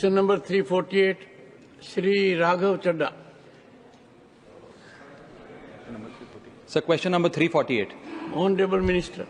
Question number 348, Shri Raghav Chadha. Sir, question number 348. Honorable Minister.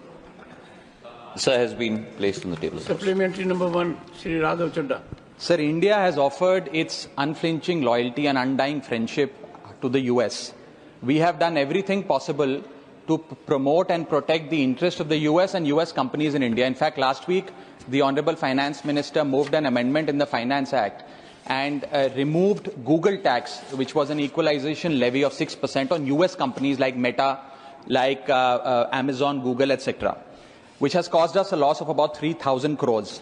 Sir, has been placed on the table. Supplementary number 1, Shri Raghav Chadha. Sir, India has offered its unflinching loyalty and undying friendship to the US. We have done everything possible to promote and protect the interest of the US and US companies in India. In fact, last week, the Honorable Finance Minister moved an amendment in the Finance Act and removed Google tax, which was an equalization levy of 6% on US companies like Meta, like Amazon, Google, etc., which has caused us a loss of about 3,000 crores.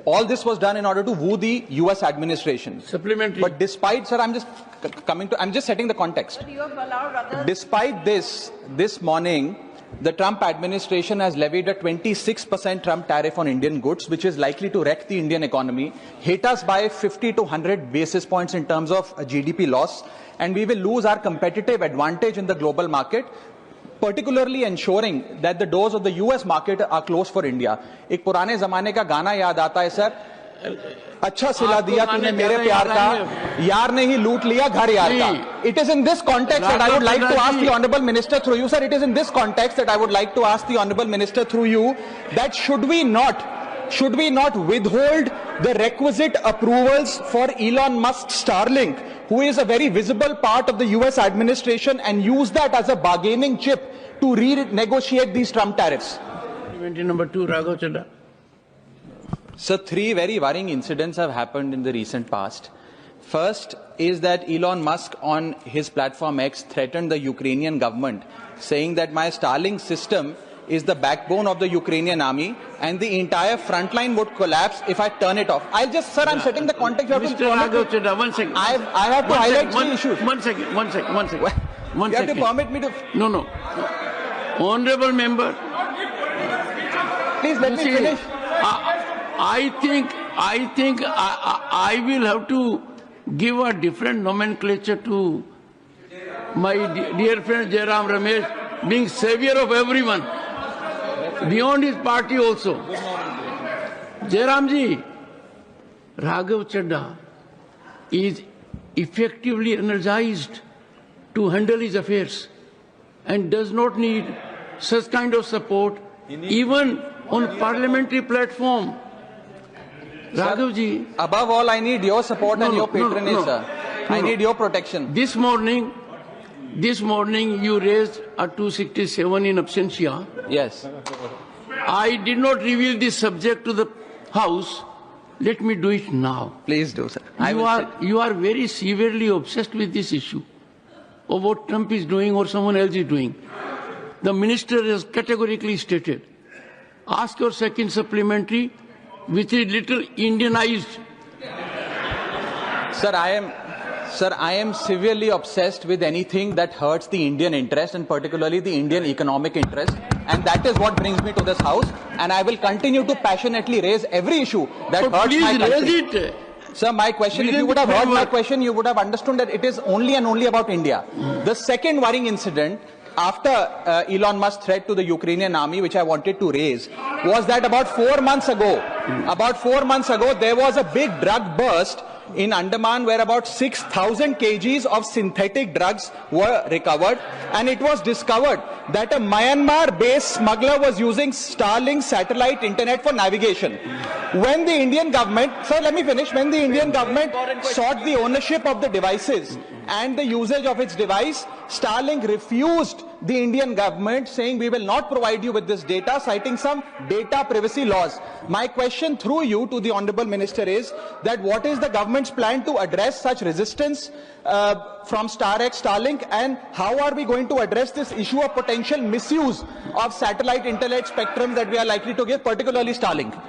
All this was done in order to woo the US administration. Supplementary. But despite, sir, I'm just setting the context. But you have allowed others. Despite this morning, the Trump administration has levied a 26% Trump tariff on Indian goods, which is likely to wreck the Indian economy, hit us by 50 to 100 basis points in terms of GDP loss, and we will lose our competitive advantage in the global market, particularly ensuring that the doors of the US market are closed for India. एक पुराने ज़माने का गाना याद आता है sir, अच्छा सिला दिया तूने मेरे प्यार का, यार ने ही लूट लिया घर यार का. It is in this context that I would like to ask the Honourable Minister through you, sir. It is in this context that I would like to ask the Honourable Minister through you that should we not withhold the requisite approvals for Elon Musk's Starlink, who is a very visible part of the US administration, and use that as a bargaining chip to renegotiate these Trump tariffs? Number 2, Raghav Chadha. Sir, 3 very worrying incidents have happened in the recent past. First is that Elon Musk on his platform X threatened the Ukrainian government, saying that my Starlink system is the backbone of the Ukrainian army and the entire front line would collapse if I turn it off. I'm setting the context. Mr. Raghav Chadha, 1 second. I have to highlight 3 issues. 1 second. You have to permit me to... No. Honorable member. Please let me finish. I think I will have to give a different nomenclature to my dear friend Jairam Ramesh, being savior of everyone, beyond his party also. Jairam ji, Raghav Chadha is effectively energized to handle his affairs and does not need such kind of support even on parliamentary platform. Raghav ji, above all, I need your support and your patronage, sir. I need your protection. This morning you raised a 267 in absentia. Yes. I did not reveal this subject to the House. Let me do it now. Please do, sir. You are very severely obsessed with this issue of what Trump is doing or someone else is doing. The minister has categorically stated, ask your second supplementary, which is little Indianized. Sir, I am severely obsessed with anything that hurts the Indian interest and particularly the Indian economic interest, and that is what brings me to this House, and I will continue to passionately raise every issue that hurts my country. Please raise it. Sir, my question, if you would have heard my question, you would have understood that it is only and only about India. The second worrying incident after Elon Musk's threat to the Ukrainian army, which I wanted to raise, was that about 4 months ago, there was a big drug burst in Andaman where about 6,000 kgs of synthetic drugs were recovered, and it was discovered that a Myanmar-based smuggler was using Starlink satellite internet for navigation. When the Indian government, sir, let me finish, when the Indian government sought the ownership of the devices and the usage of its device, Starlink refused the Indian government, saying we will not provide you with this data, citing some data privacy laws. My question through you to the Honourable Minister is that what is the government's plan to address such resistance from Starlink, and how are we going to address this issue of potential misuse of satellite internet spectrum that we are likely to give, particularly Starlink?